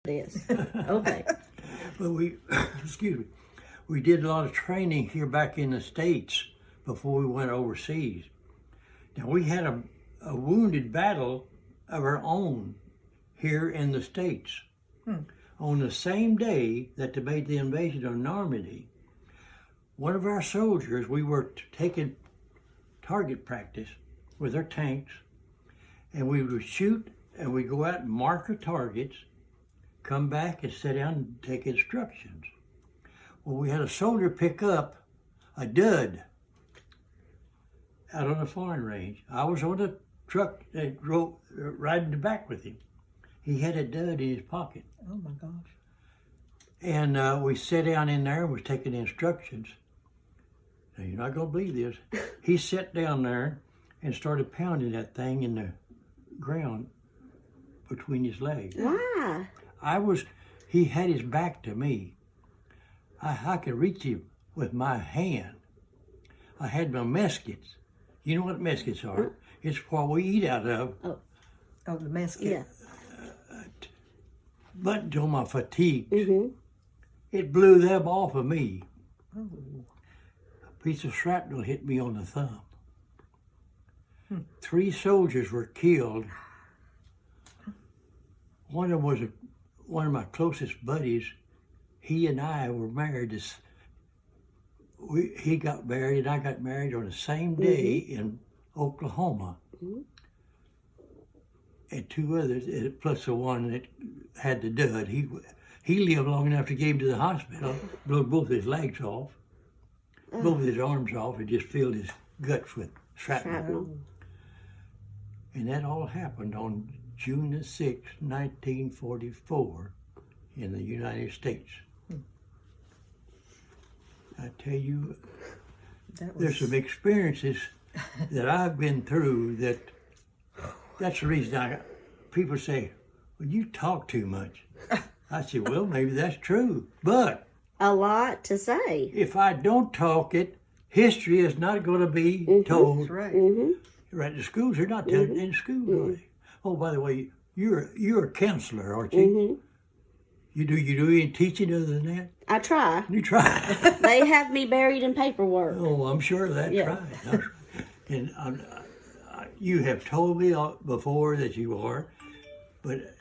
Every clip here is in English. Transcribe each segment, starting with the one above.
this. Okay. But excuse me, we did a lot of training here back in the States before we went overseas. Now we had a wounded battle of our own here in the States. On the same day that they made the invasion of Normandy, one of our soldiers, we were taking target practice with our tanks, and we would shoot and we'd go out and mark our targets, come back and sit down and take instructions. Well, we had a soldier pick up a dud out on the firing range. I was on the truck that drove, riding the back with him. He had a dud in his pocket. Oh my gosh. And we sat down in there and was taking instructions. Now, you're not gonna believe this. He sat down there and started pounding that thing in the ground between his legs. Why? He had his back to me. I could reach him with my hand. I had my muskets. You know what muskets are? It's what we eat out of. Oh, the musket. Yeah. Buttons on my fatigues. It blew them off of me. Oh. A piece of shrapnel hit me on the thumb. 3 soldiers were killed. One of them was one of my closest buddies. He and I were married. He got married and I got married on the same day in Oklahoma. And 2 others, plus the one that had the dud. He lived long enough to get him to the hospital, blew both his legs off, both his arms off, and just filled his guts with shrapnel. And that all happened on June the 6th, 1944 in the United States. I tell you, there's some experiences that I've been through that's the reason people say, well, you talk too much. I said, well, maybe that's true, but A lot to say. if I don't talk it, history is not going to be told. That's right. Right, the schools are not telling in school, are they? Oh, by the way, you're a counselor, aren't you? You do any teaching other than that? I try. You try. They have me buried in paperwork. Oh, I'm sure that's Yeah. right. And you have told me before that you are, but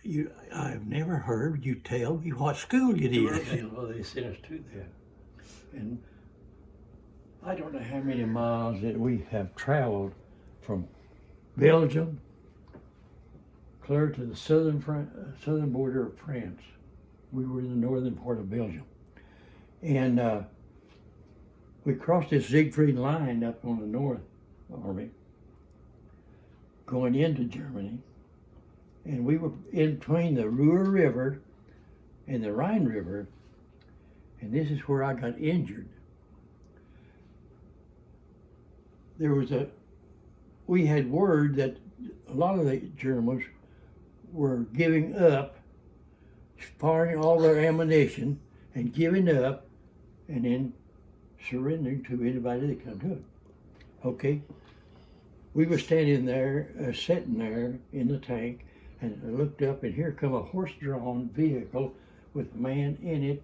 I've never heard you tell me what school you did. Well, they sent us to that. And I don't know how many miles that we have traveled from Belgium clear to the southern border of France. We were in the northern part of Belgium. And we crossed this Siegfried Line up on the North Army, going into Germany. And we were in between the Ruhr River and the Rhine River. And this is where I got injured. We had word that a lot of the Germans were giving up, firing all their ammunition and giving up and then surrendering to anybody that come to it. Okay, we were standing there, sitting there in the tank, and I looked up and here come a horse-drawn vehicle with a man in it,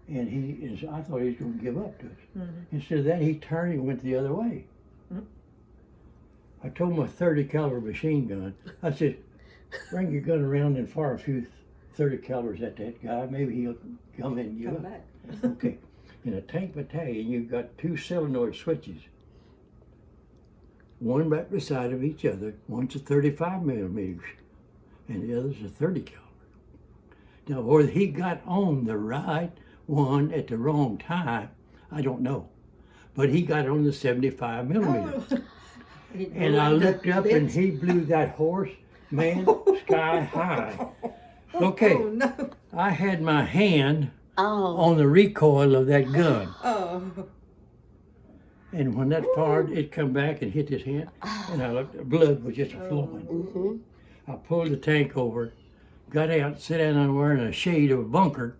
and I thought he was going to give up to us. Instead of that, he turned and went the other way. I told him a 30 caliber machine gun. I said, bring your gun around and fire a few 30 calibers at that guy. Maybe he'll come in and give up. Back. Okay. In a tank battalion, you've got 2 solenoid switches. One right beside of each other. One's a 35 millimeters, and the other's a 30 caliber. Now, whether he got on the right one at the wrong time, I don't know. But he got on the 75 millimeters. And I looked up and he blew that horse, man, sky high. Okay, Oh, no. I had my hand Oh. on the recoil of that gun. Oh. And when that fired, it come back and hit his hand. And I looked, the blood was just flowing. I pulled the tank over, got out, sat down and wearing a shade of a bunker,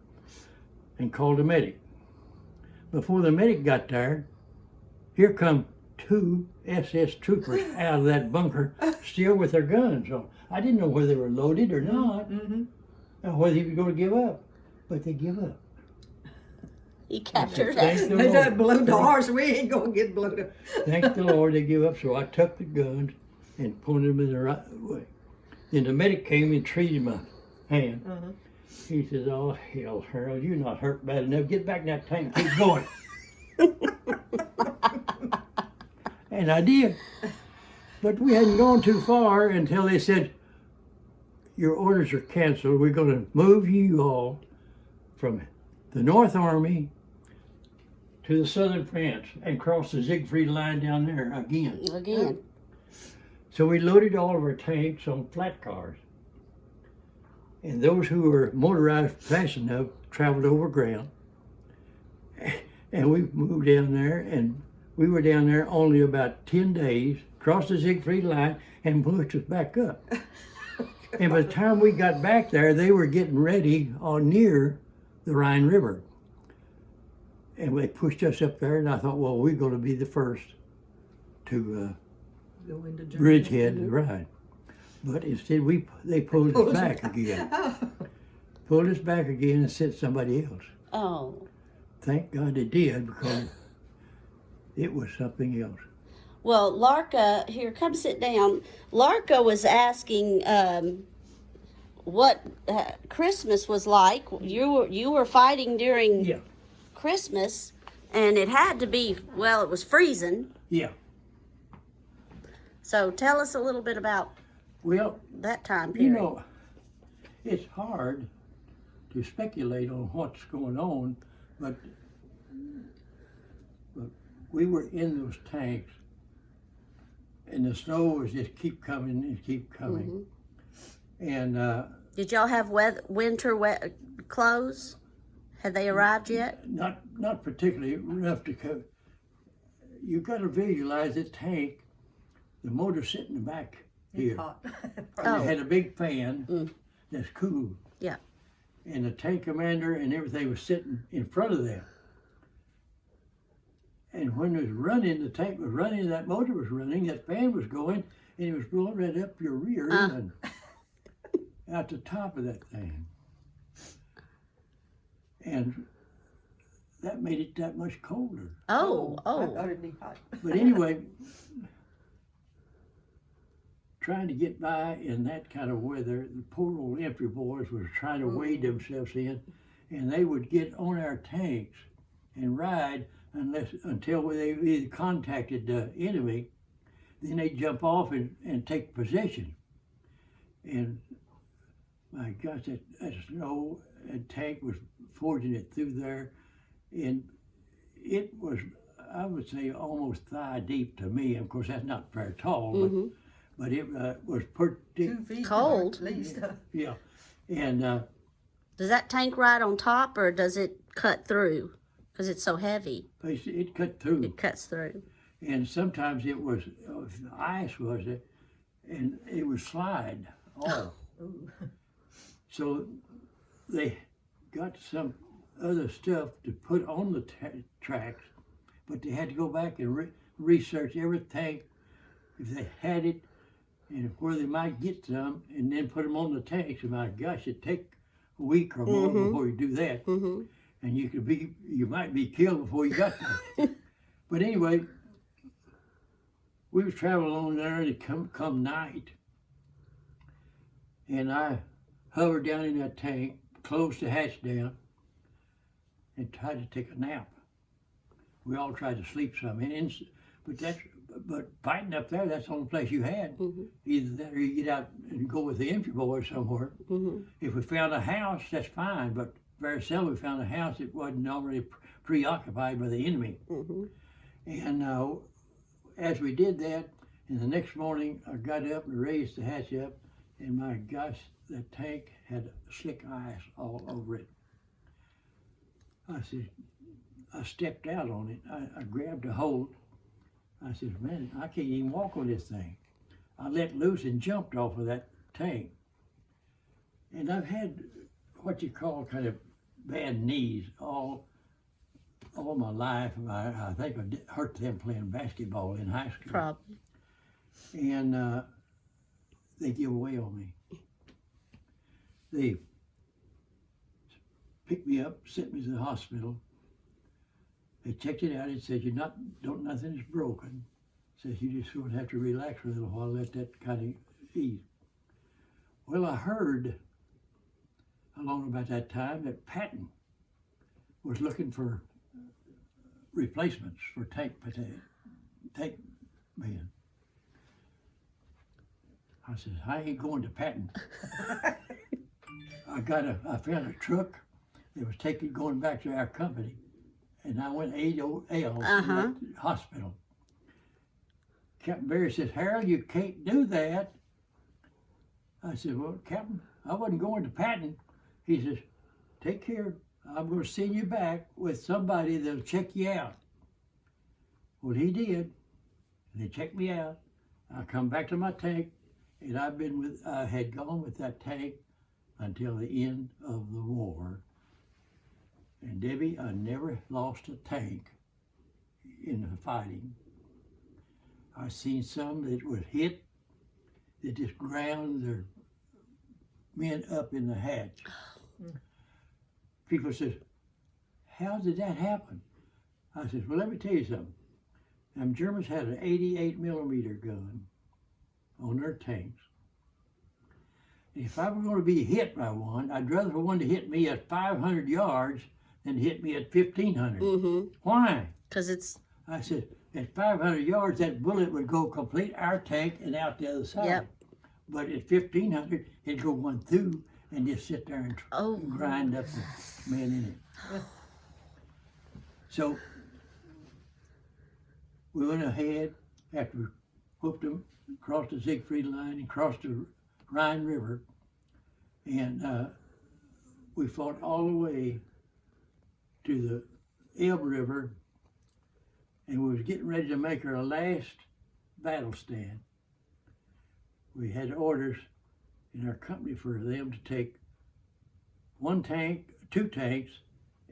and called a medic. Before the medic got there, here come 2 SS troopers out of that bunker, still with their guns on. I didn't know whether they were loaded or not. whether he was going to give up, but they give up. He captured Thank us. the They Lord. done blowed the horse. We ain't gonna get blowed up. Thank the Lord they give up. So I took the guns and pointed them in the right way. Then the medic came and treated my hand. Uh-huh. He says, "Oh hell, Harold, you're not hurt bad enough. Get back in that tank. Keep going." And I did. But we hadn't gone too far until they said, "Your orders are canceled. We're going to move you all from the North Army to the southern France and cross the Siegfried Line down there again." Again. So we loaded all of our tanks on flat cars. And those who were motorized fast enough traveled over ground. And we moved down there, and we were down there only about 10 days, crossed the Siegfried Line, and pushed us back up. And by the time we got back there, they were getting ready near the Rhine River. And they pushed us up there, and I thought, well, we're going to be the first to Go into Germany. bridgehead the Rhine. But instead, they pulled us back again. Pulled us back again and sent somebody else. Oh. Thank God they did, because it was something else. Well, Larka, here, come sit down. Larka was asking what Christmas was like. You were fighting during Yeah, Christmas, and it had to be, well, it was freezing. yeah. So tell us a little bit about Well, that time you period. know, it's hard to speculate on what's going on, but we were in those tanks, and the snow was just keep coming and keep coming. And Did y'all have winter clothes? Had they arrived yet? not particularly enough to cover. You got to visualize that tank. The motor sitting in the back here. Hot. Oh. It had a big fan that's cool. Yeah. And the tank commander and everything was sitting in front of them. And when it was running, the tank was running, that motor was running, that fan was going, and it was blowing right up your rear and out the top of that thing. And that made it that much colder. I Oh. thought it'd be hot. But anyway, trying to get by in that kind of weather, the poor old infantry boys were trying to wade themselves in, and they would get on our tanks and ride until they either contacted the enemy, then they'd jump off and take position. And my gosh, that snow and tank was forging it through there, and it was, I would say, almost thigh deep to me. Of course, that's not very tall, but it was pretty 2 feet Cold. at least. yeah. And Does that tank ride on top, or does it cut through? Because it's so heavy, it cut through. it cuts through. And sometimes it was ice, was it? And it would slide off. Ooh. So they got some other stuff to put on the tracks, but they had to go back and research every tank if they had it and where they might get some, and then put them on the tanks. And my gosh, it'd take a week or more before you do that. And you might be killed before you got there. But anyway, we was traveling along there, and it come night, and I hovered down in that tank, closed the hatch down, and tried to take a nap. We all tried to sleep some, but fighting up there, that's the only place you had. Either that or you get out and go with the infantry boys somewhere. If we found a house, that's fine, but very seldom we found a house that wasn't already preoccupied by the enemy. And as we did that, and the next morning I got up and raised the hatch up, and my gosh, the tank had slick ice all over it. I stepped out on it. I grabbed a hold. I said, man, I can't even walk on this thing. I let loose and jumped off of that tank. And I've had what you call kind of bad knees all my life. I think I hurt them playing basketball in high school. Probably. And they give away on me. picked me up, sent me to the hospital. They checked it out. It said, nothing is broken. Says you just going to have to relax for a little while, let that kind of ease. Well, I heard along about that time that Patton was looking for replacements for Tank men. I said, I ain't going to Patton. I found a truck that was going back to our company, and I went 80L to that hospital. Captain Barry says, Harold, you can't do that. I said, well, Captain, I wasn't going to Patton. He says, take care. I'm going to send you back with somebody that'll check you out. Well, he did. They checked me out. I come back to my tank, and I had gone with that tank until the end of the war. And Debbie, I never lost a tank in the fighting. I seen some that was hit, that just ground their men up in the hatch. People says, how did that happen? I said, well, let me tell you something. Them Germans had an 88 millimeter gun on their tanks. If I were going to be hit by one, I'd rather for one to hit me at 500 yards than hit me at 1,500. Mm-hmm. Why? Because I said, at 500 yards, that bullet would go complete our tank and out the other side. Yep. But at 1,500, it'd go one through and just sit there and grind up the men in it. So we went ahead after we whooped them, crossed the Siegfried Line and crossed the Rhine River, and we fought all the way to the Elbe River, and we was getting ready to make our last battle stand. We had orders in our company for them to take one tank, two tanks,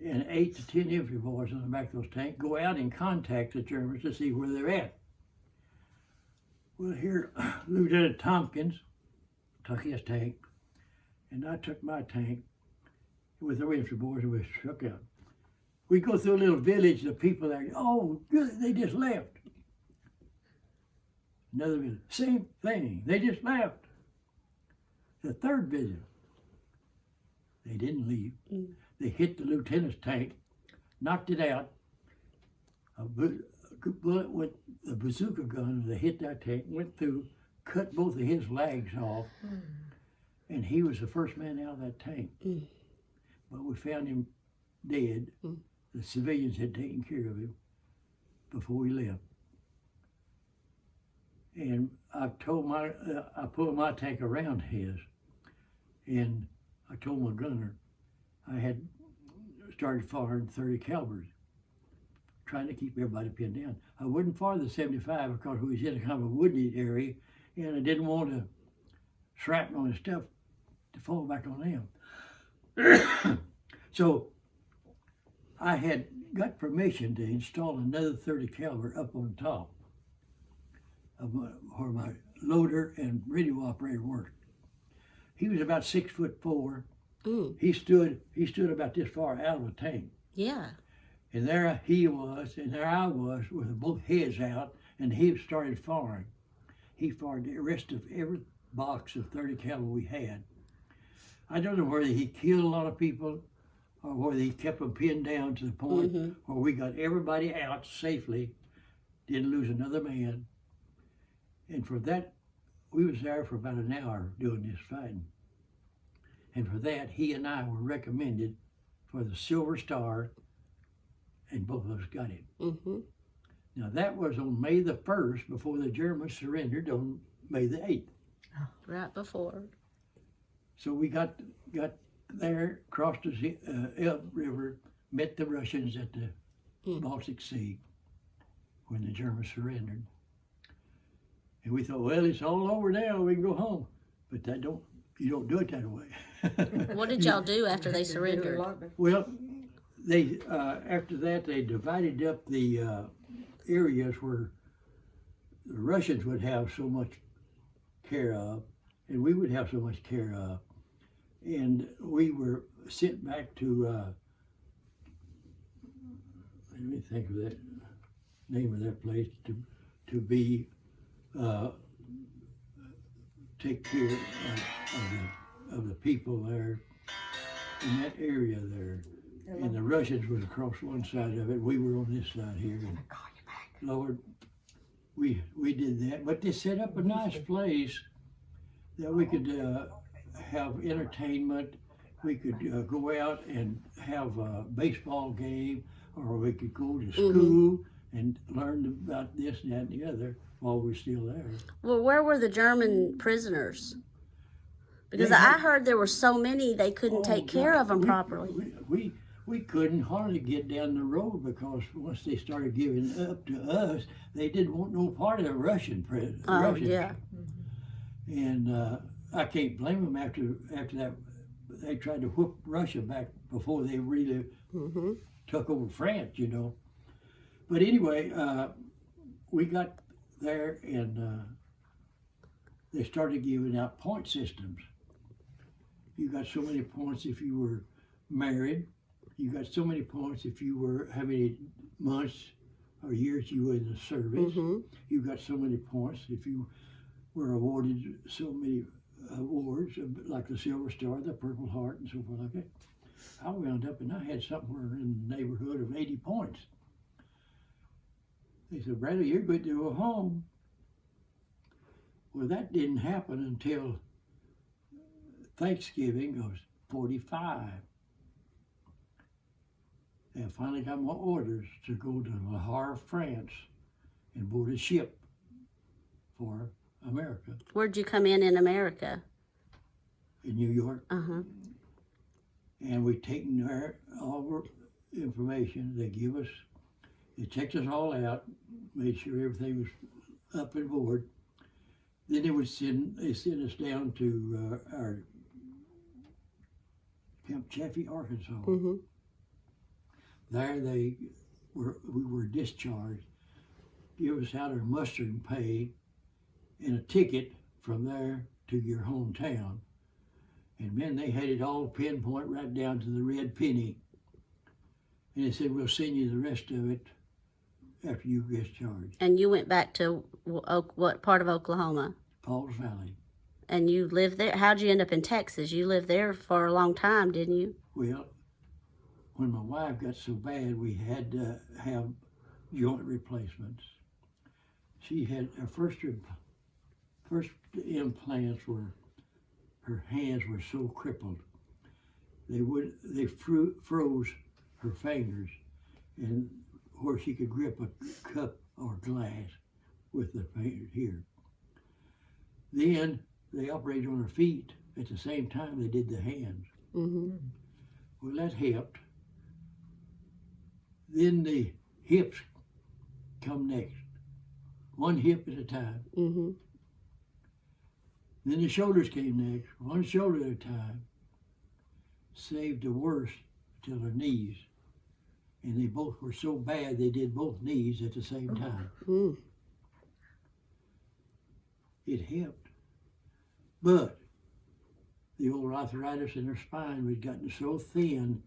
and 8 to 10 infantry boys on the back of those tanks, go out and contact the Germans to see where they're at. Well, here, Lieutenant Tompkins took his tank, and I took my tank with the infantry boys, and we struck out. We go through a little village, the people there, oh, good, they just left. Another village, same thing, they just left. The third visit, they didn't leave. They hit the lieutenant's tank, knocked it out. A bullet with a bazooka gun, they hit that tank, went through, cut both of his legs off, and he was the first man out of that tank. But we found him dead. The civilians had taken care of him before we left. And I pulled my tank around his, and I told my gunner I had started firing 30 calibers, trying to keep everybody pinned down. I wouldn't fire the 75 because we was in a kind of a wooded area, and I didn't want to shrapnel and stuff to fall back on them. So I had got permission to install another 30 caliber up on top of where my loader and radio operator worked. He was about 6'4". He stood about this far out of the tank. Yeah. And there he was, and there I was with both heads out, and he started firing. He fired the rest of every box of 30 caliber we had. I don't know whether he killed a lot of people or whether he kept them pinned down to the point where we got everybody out safely, didn't lose another man. And for that, we was there for about an hour doing this fighting. And for that, he and I were recommended for the Silver Star, and both of us got it. Now that was on May the 1st, before the Germans surrendered on May the 8th. Right before. So we got there, crossed the Elbe River, met the Russians at the Baltic Sea when the Germans surrendered. And we thought, well, it's all over now, we can go home. But you don't do it that way. What did y'all do after they surrendered? Well, they after that, they divided up the areas where the Russians would have so much care of, and we would have so much care of. And we were sent back to, let me think of that name of that place, to be, take care of the people there in that area there. And the Russians was across one side of it. We were on this side here. And Lord, we did that. But they set up a nice place that we could have entertainment. We could go out and have a baseball game, or we could go to school and learn about this, that, and the other while we're still there. Well, where were the German prisoners? Because I heard there were so many they couldn't take care of them properly. We couldn't hardly get down the road because once they started giving up to us, they didn't want no part of the Russian prisoners. Oh, yeah. And I can't blame them after that. They tried to whoop Russia back before they really took over France, you know. But anyway, we got there and they started giving out point systems. You got so many points if you were married. You got so many points if you were, how many months or years you were in the service. You got so many points if you were awarded so many awards, like the Silver Star, the Purple Heart, and so forth like that. I wound up and I had somewhere in the neighborhood of 80 points. They said, Bradley, you're good to go home. Well, that didn't happen until Thanksgiving of 45. And I finally got my orders to go to Le Havre, France, and board a ship for America. Where'd you come in America? In New York. Uh-huh. And we taken their all our information. They give us, they checked us all out, made sure everything was up and board. Then they send us down to our Camp Chaffee, Arkansas. There we were discharged, give us out our muster and pay, and a ticket from there to your hometown. And man, they had it all pinpoint right down to the red penny. And they said, we'll send you the rest of it after you discharged. And you went back to what part of Oklahoma? Pauls Valley. And you lived there? How'd you end up in Texas? You lived there for a long time, didn't you? Well, when my wife got so bad, we had to have joint replacements. She had her first implants were, her hands were so crippled. They froze her fingers, and where she could grip a cup or glass with the fingers here. Then they operated on her feet at the same time they did the hands. Well, that helped. Then the hips come next, one hip at a time. Then the shoulders came next, one shoulder at a time. Saved the worst till her knees. And they both were so bad they did both knees at the same time. It helped. But the old arthritis in her spine was gotten so thin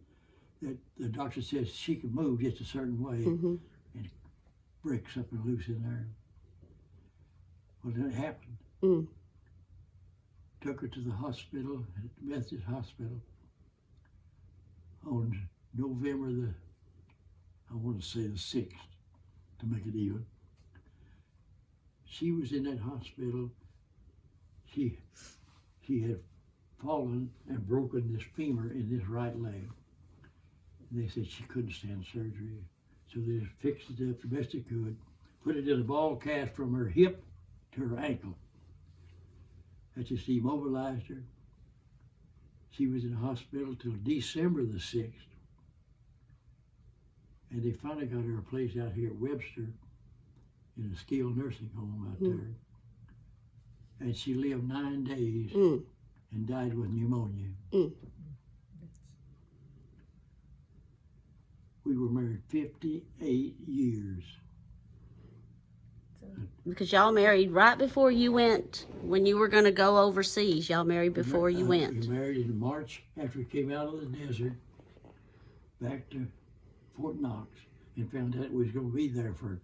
that the doctor says she could move just a certain way and break something loose in there. Well, then it happened. Took her to the hospital, at the Methodist Hospital, on November I want to say the 6th, to make it even. She was in that hospital. She had fallen and broken this femur in this right leg. And they said she couldn't stand surgery. So they just fixed it up the best they could, put it in a ball cast from her hip to her ankle. That just immobilized her. She was in the hospital till December the 6th. And they finally got her a place out here at Webster in a skilled nursing home out there. And she lived 9 days and died with pneumonia. We were married 58 years. Because y'all married right before you went, when you were going to go overseas. Y'all married before you We went. married in March after we came out of the desert back to Fort Knox and found out we was going to be there for.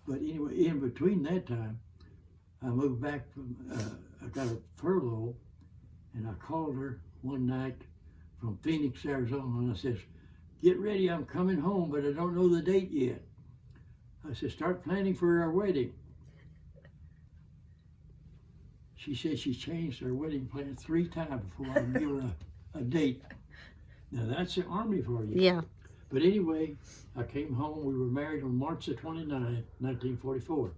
But anyway, in between that time, I moved back from, I got a furlough, and I called her one night from Phoenix, Arizona, and I says, "Get ready, I'm coming home, but I don't know the date yet." I said, "Start planning for our wedding." She said she changed her wedding plan 3 times before I could give her a date. Now that's the Army for you. Yeah. But anyway, I came home. We were married on March the 29th, 1944.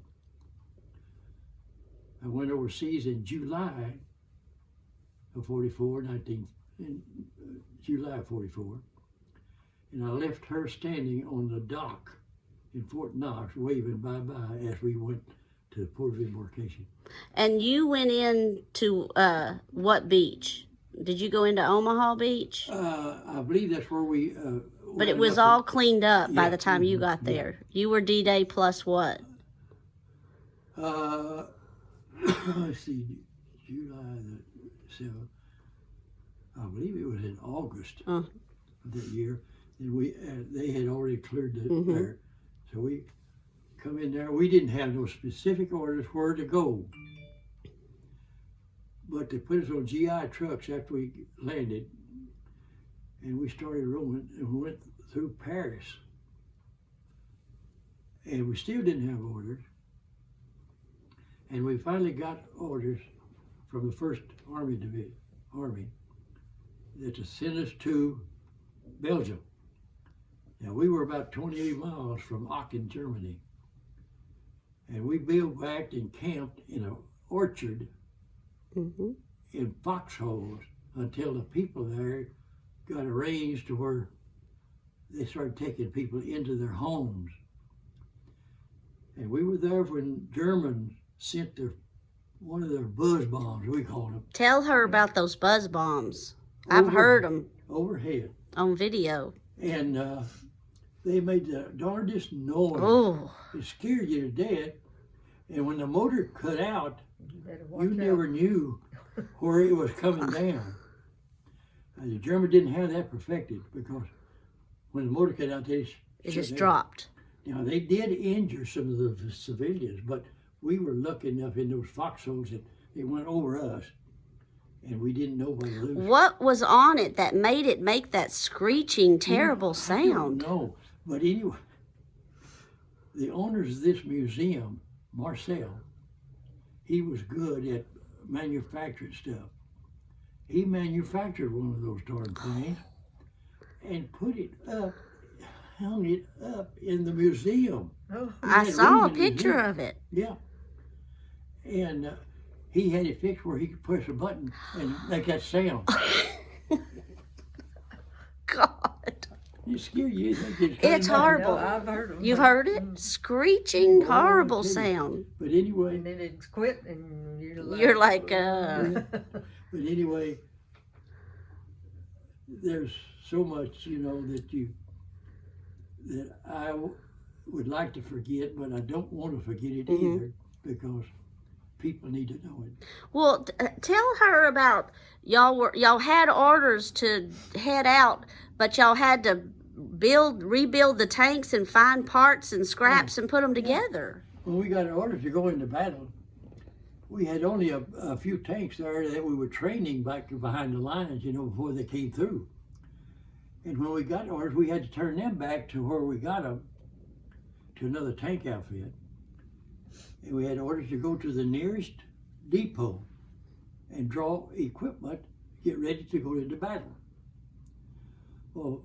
I went overseas in July of 44, July of 44. And I left her standing on the dock in Fort Knox waving bye-bye as we went to the port of embarkation. And you went into what beach? Did you go into Omaha Beach? I believe that's where we... But it was all cleaned up by Yeah, the time you got there. You were D-Day plus what? let's see, July the 7th. I believe it was in August of that year. And we they had already cleared there. So we come in there. We didn't have no specific orders where to go. But they put us on GI trucks after we landed. And we started rolling and we went through Paris. And we still didn't have orders. And we finally got orders from the 1st Army that to send us to Belgium. Now we were about 28 miles from Aachen, Germany. And we bivouacked and camped in an orchard in foxholes until the people there got arranged to where they started taking people into their homes. And we were there when Germans sent one of their buzz bombs, we called them. Tell her about those buzz bombs. I've heard them overhead on video. And they made the darndest noise. Oh. It scared you to death. And when the motor cut out, you never knew where it was coming down. The Germans didn't have that perfected because when the motor cut out, it just dropped. Now, they did injure some of the civilians, but we were lucky enough in those foxholes that it went over us, and we didn't know where to lose. What was on it that made it make that screeching, terrible sound? No, but anyway, the owners of this museum, Marcel, he was good at manufacturing stuff. He manufactured one of those darn things and put it up, hung it up in the museum. Oh. I saw a picture of it. Yeah. And he had it fixed where he could push a button and make that sound. God. It scared you. It's horrible. No, I've heard them. You've heard it? Screeching, horrible sound. But anyway. And then it's quit and You're like, But anyway, there's so much, that I would like to forget, but I don't want to forget it either because people need to know it. Well, tell her about y'all had orders to head out, but y'all had to rebuild the tanks and find parts and scraps and put them together. When we got orders to go into battle, we had only a few tanks there that we were training back behind the lines, before they came through. And when we got orders, we had to turn them back to where we got them, to another tank outfit. And we had orders to go to the nearest depot and draw equipment, get ready to go into battle. Well,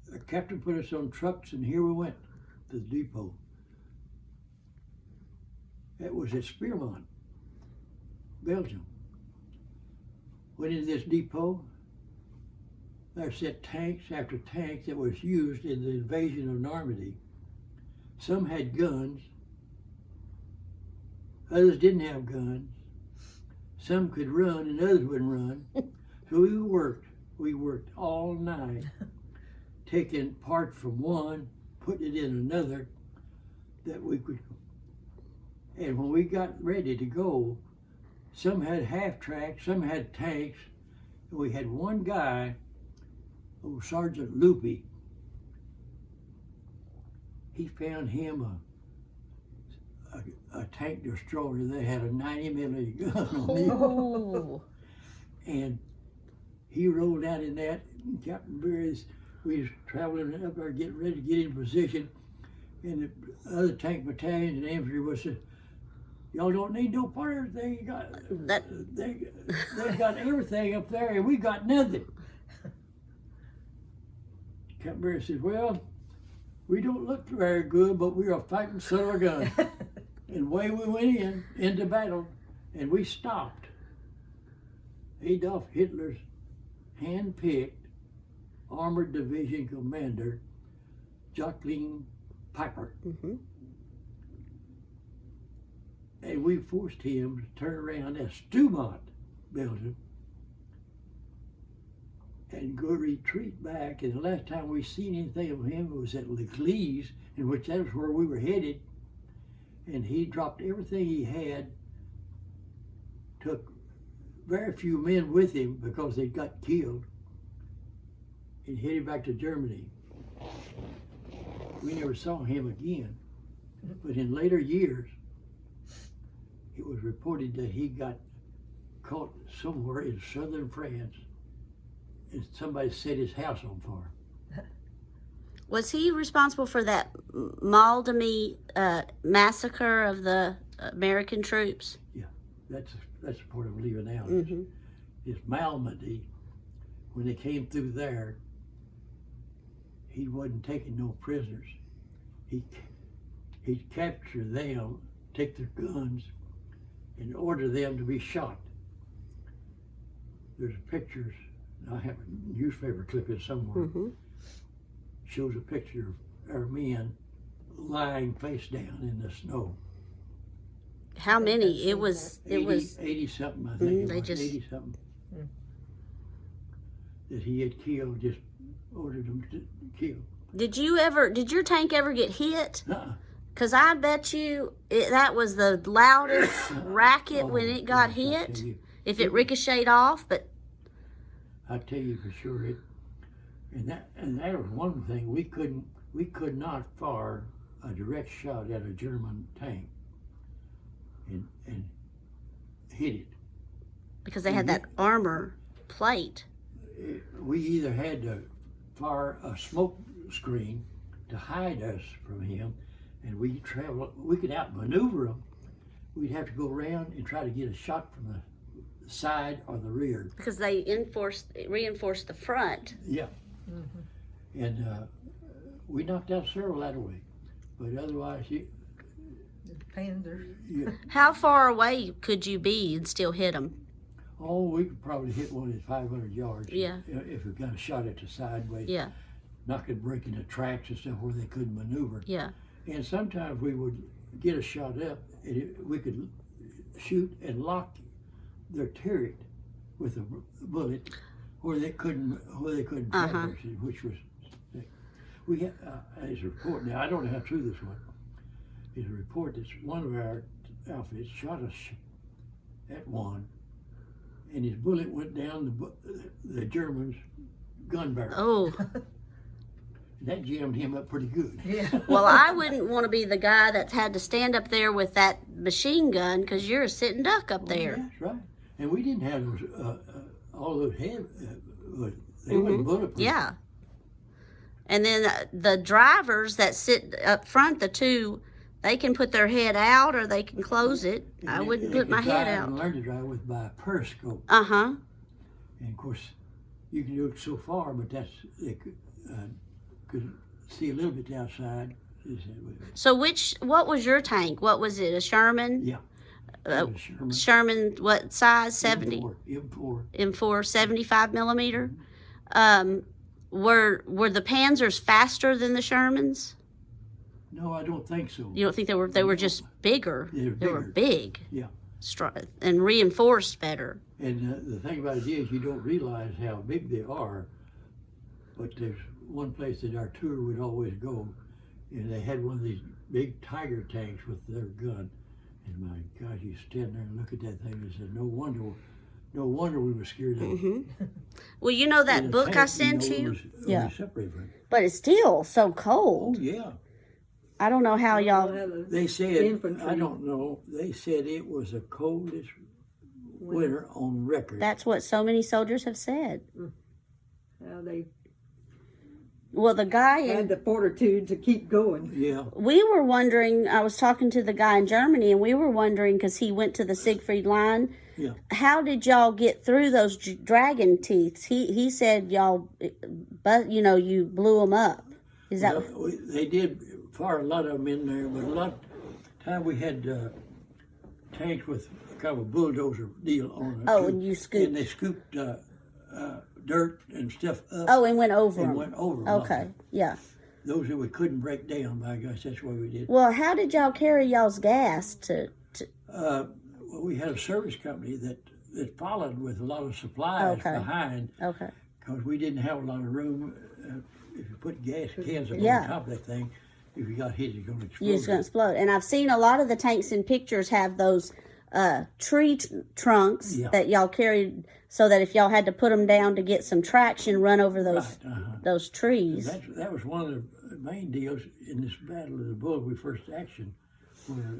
the captain put us on trucks and here we went to the depot. It was at Spearmont, Belgium. Went into this depot. There sat tanks after tanks that was used in the invasion of Normandy. Some had guns. Others didn't have guns. Some could run and others wouldn't run. So we worked all night, taking parts from one, putting it in another, that we could And when we got ready to go, some had half tracks, some had tanks. We had one guy, Sergeant Loopy. He found him a tank destroyer that had a 90mm gun on it. Oh. And he rolled out in that. Captain Barry's, we was traveling up there, getting ready to get in position. And the other tank battalions and infantry was said, y'all don't need no part of everything. You got they got everything up there, and we got nothing. Captain Barry said, well, we don't look very good, but we are fighting son of a gun. And away we went into battle, and we stopped Adolf Hitler's hand-picked armored division commander, Joachim Piper. Mm-hmm. And we forced him to turn around at Stumont, Belgium, and go retreat back. And the last time we seen anything of him was at L'Église, in which that was where we were headed. And he dropped everything he had, took very few men with him because they got killed, and headed back to Germany. We never saw him again. But in later years, it was reported that he got caught somewhere in southern France and somebody set his house on fire. Was he responsible for that Malmedy massacre of the American troops? Yeah, that's the part I'm leaving out. Mm-hmm. Is Malmedy, when they came through there, he wasn't taking no prisoners. He'd capture them, take their guns, and order them to be shot. There's pictures, I have a newspaper clipping somewhere, Mm-hmm. shows a picture of our men lying face down in the snow. How many? It was 80 something, I think. they It was just- 80 something. Mm. That he had killed, just ordered them to kill. Did your tank ever get hit? Uh-uh. Because I bet you that was the loudest racket when it got goodness, I hit. tell you. If it ricocheted off, but I tell you for sure and that was one thing we could not fire a direct shot at a German tank and hit it. because they had that armor plate. We either had to fire a smoke screen to hide us from him, and we could outmaneuver them. We'd have to go around and try to get a shot from the side or the rear. Because they reinforced the front. Yeah. Mm-hmm. And we knocked out several that way, but otherwise, The Panzers. How far away could you be and still hit them? we could probably hit one at 500 yards. Yeah. If we got a shot at the sideways, Yeah, breaking the tracks and stuff where they couldn't maneuver. yeah. And sometimes we would get a shot up, and we could shoot and lock their turret with a bullet where they couldn't traverse it, which was. We had as a report. Now I don't know how true this was. Is a report that one of our outfits shot us at one, and his bullet went down the German's gun barrel. Oh, That jammed him up pretty good. Yeah. well, I wouldn't want to be the guy that's had to stand up there with that machine gun because you're a sitting duck up there. Well, that's right. And we didn't have those all those heavy. They Mhm. wasn't bulletproof. Yeah. And then the drivers that sit up front, the two, they can put their head out or they can close it. And I they- wouldn't they put could my head drive out. And learn to drive with by a periscope. Uh-huh. And of course, you can do it so far, but they could see a little bit outside. So what was your tank? What was it, a Sherman? Yeah. Uh, Sherman. Sherman, what size? 70? M4. M4, 75 millimeter? Were the Panzers faster than the Shermans? No, I don't think so. You don't think they were just bigger? They were were bigger. big. Yeah. And reinforced better. And the thing about it is, you don't realize how big they are. But there's one place that our tour would always go, and they had one of these big Tiger tanks with their gun, And my gosh, you stand there and look at that thing and said, no wonder we were scared of it. Mm-hmm. Well, you know that And the book I tank, sent it you? was Yeah. only separated from it. But it's still so Oh, cold. yeah. I don't know how y'all. They said, Infantry. I don't know, they said it was the coldest winter on record. That's what so many soldiers have said. How they Well, the guy had in. the fortitude to keep going. Yeah. We were wondering, I was talking to the guy in Germany, and we were wondering, because he went to the Siegfried Line, Yeah. how did y'all get through those dragon teeth? He said y'all, but you blew them up. Is that? Well, they did fire a lot of them in there, but a lot of time we had tanks with kind of a bulldozer deal on it. Oh, too. and you scooped. And they scooped dirt and stuff up. Oh, and went over and them. went over 'em. Okay, yeah. Those that we couldn't break down, by gosh, that's what we did. Well, how did y'all carry y'all's gas to? Well, we had a service company that followed with a lot of supplies Okay. behind, Okay. because we didn't have a lot of room. If you put gas cans up Yeah. on top of that thing, if you got hit, you're going to explode. You're just gonna explode. And I've seen a lot of the tanks in pictures have those tree trunks Yeah. that y'all carried, so that if y'all had to put them down to get some traction, run over those Right, uh-huh. those trees. That was one of the main deals in this battle of the Bulge, we first action, where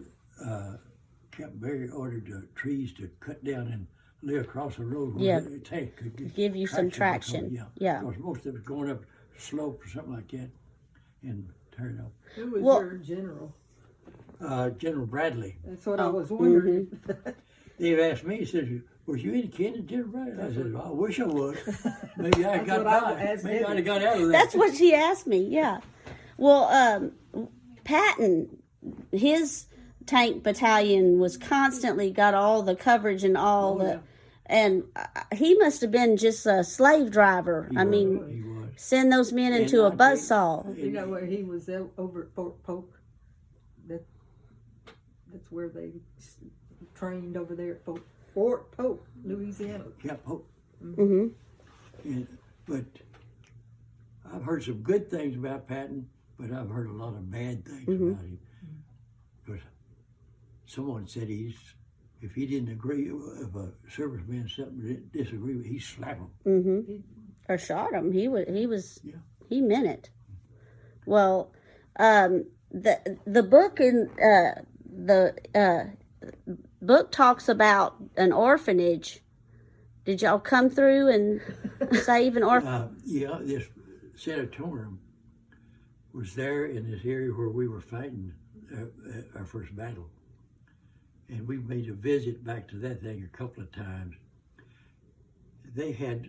Captain Barry ordered the trees to cut down and lay across the road where Yeah. the tank could Give you some because- traction. Yeah. Because most of it was going up slope or something like that and turn up. Who was Well- your general? General Bradley, That's what I was wondering. they've asked me, he says, was you in Canada, General Bradley? I said, I wish I was. Maybe I got what I by. asked Maybe Debbie. I'd have got out of that. That's what she asked me. Yeah. Well, Patton, his tank battalion was constantly got all the coverage and all Oh, the, yeah. and he must have been just a slave driver. He I was, mean, he was. send those men And into a I tell you- buzzsaw. You know where he was over at Fort Polk? That's where they trained over there at Fort Polk, Louisiana. Yeah, oh, Mm-hmm. and, but I've heard some good things about Patton, but I've heard a lot of bad things about him. Because someone said if he didn't agree, if a serviceman something didn't disagree with, he'd slap him. Mm-hmm. Or shot him. He was. Yeah. He meant it. Well, the book in the book talks about an orphanage. Did y'all come through and save an orphan? Yeah, this sanatorium was there in this area where we were fighting our first battle. And we made a visit back to that thing a couple of times. They had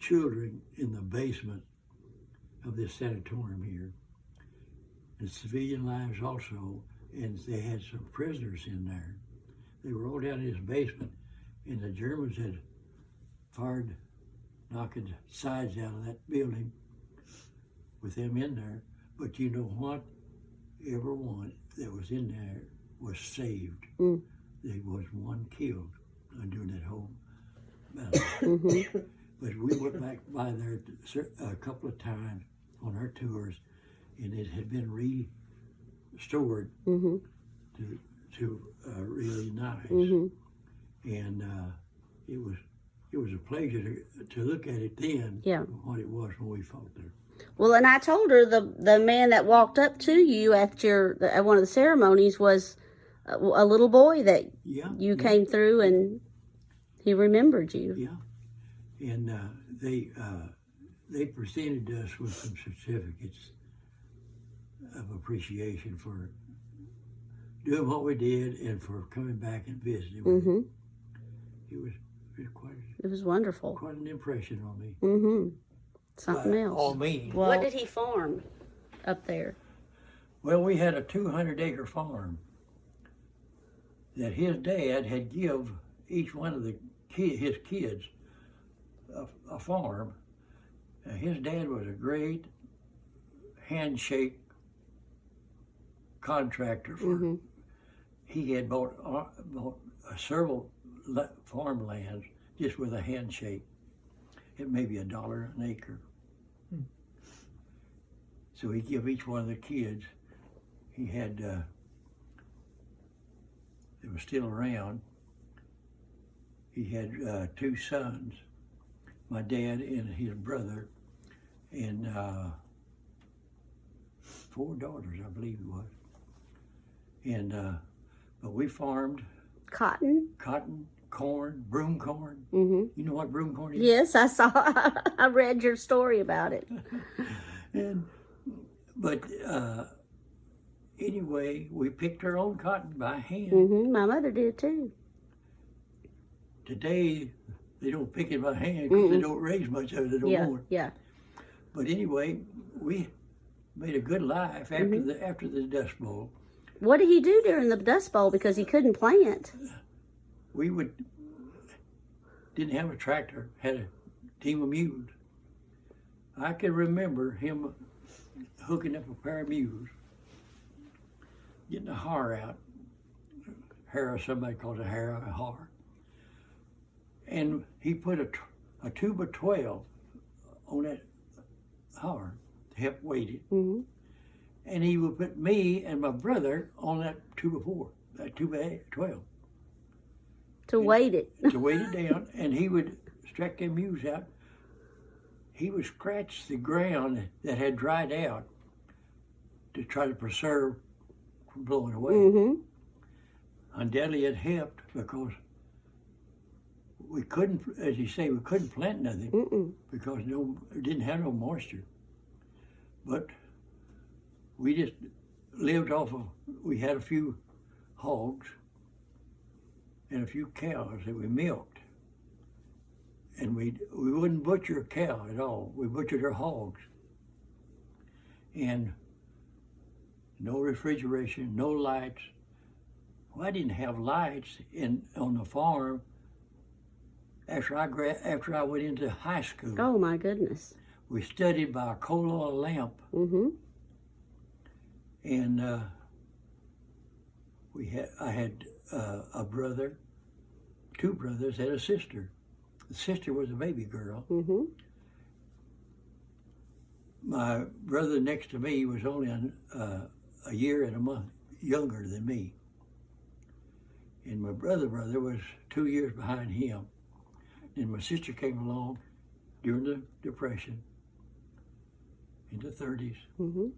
children in the basement of this sanatorium here, and civilian lives also, and they had some prisoners in there. They were all down in this basement, and the Germans had fired, knocking sides out of that building with them in there. But you know what? Everyone that was in there was saved. Mm. There was one killed during that whole battle. Mm-hmm. But we went back by there a couple of times on our tours, and it had been restored Mm-hmm. to really nice. Mm-hmm. And it was a pleasure to look at it then. Yeah. What it was when we fought there. Well, and I told her the man that walked up to you at one of the ceremonies was a little boy that Yeah. you came through, and he remembered you. Yeah. And they presented us with some certificates of appreciation for doing what we did and for coming back and visiting. Mm-hmm. It was quite It was wonderful. quite an impression on me. Mm-hmm. Something else. All meaning. Well, what did he farm up there? Well, we had a 200-acre farm that his dad had give each one of his kids a farm. His dad was a great handshake contractor. Mm-hmm. He had bought several farmlands just with a handshake at maybe $1 an acre. So he gave each one of the kids, he had that was still around. He had 2 sons, my dad and his brother, and 4 daughters, I believe it was. And but we farmed Cotton. corn, broom corn. Mm-hmm. You know what broom corn is? Yes, I saw. I read your story about it. But anyway, we picked our own cotton by hand. Mm-hmm. My mother did too. Today, they don't pick it by hand because they don't raise much of it anymore. Yeah. But anyway, we made a good life after the Dust Bowl. What did he do during the Dust Bowl because he couldn't plant? We didn't have a tractor, had a team of mules. I can remember him hooking up a pair of mules, getting a har out. Harrow, somebody calls a harrow a har. And he put a 2x12 on that har to help weight it. Mm-hmm. And he would put me and my brother on that 2x4, that 2x12. To weight it. To weight it down, and he would stretch them mules out. He would scratch the ground that had dried out to try to preserve from blowing away. Mm-hmm. Undoubtedly it helped because we couldn't, as you say, we couldn't plant nothing because it didn't have no moisture. But we just lived off of, we had a few hogs and a few cows that we milked. And we wouldn't butcher a cow at all. We butchered our hogs. And no refrigeration, no lights. Well, I didn't have lights on the farm after I went into high school. Oh my goodness. We studied by a coal oil lamp. Mm-hmm. And I had a brother, 2 brothers, and a sister. The sister was a baby girl. Mm-hmm. My brother next to me was only a year and a month younger than me. And my brother was 2 years behind him. And my sister came along during the Depression in the 30s. Mm-hmm.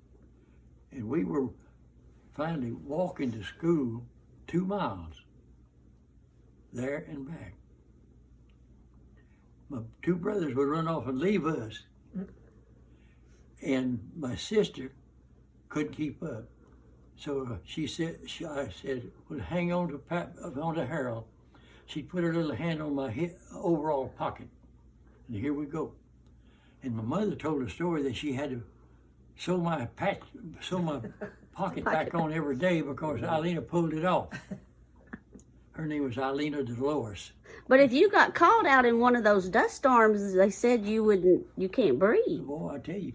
And we were finally walking to school 2 miles, there and back. My 2 brothers would run off and leave us. And my sister couldn't keep up. So I said, well, hang on to Harold. She'd put her little hand on my overall pocket. And here we go. And my mother told a story that she had to sew my pocket back on every day because Alina pulled it off. Her name was Alina Dolores. But if you got caught out in one of those dust storms, they said you can't breathe. Boy, I tell you,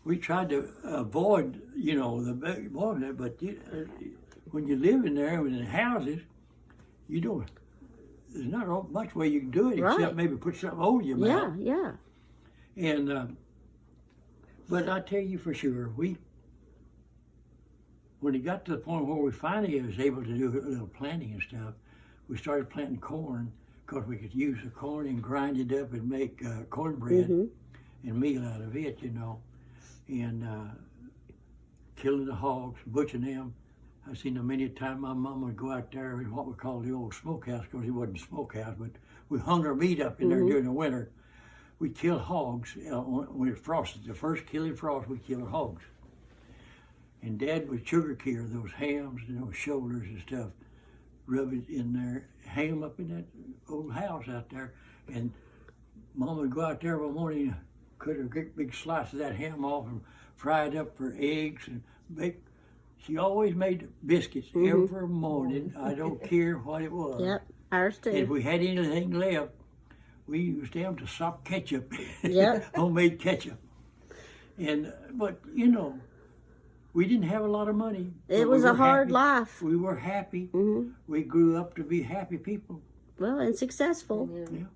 we tried to avoid, the big water, but when you live in there in the houses, there's not much way you can do it except maybe put something over your mouth. Yeah. And but I tell you for sure, when it got to the point where we finally was able to do a little planting and stuff, we started planting corn because we could use the corn and grind it up and make cornbread and meal out of it, and killing the hogs, butchering them. I've seen them many times. My mom would go out there in what we call the old smokehouse, because it wasn't a smokehouse, but we hung our meat up in there during the winter. We killed hogs when it frosted. The first killing frost, we killed hogs. And Dad would sugar cure those hams and those shoulders and stuff, rub it in there, hang them up in that old house out there. And Mom would go out there one morning and cut a big slice of that ham off and fry it up for eggs and bake. She always made biscuits every morning. I don't care what it was. Yep, ours too. If we had anything left, we used them to sop ketchup. Yep. Homemade ketchup. But we didn't have a lot of money. It was a hard life. We were happy. Mm-hmm. We grew up to be happy people. Well, and successful. Yeah.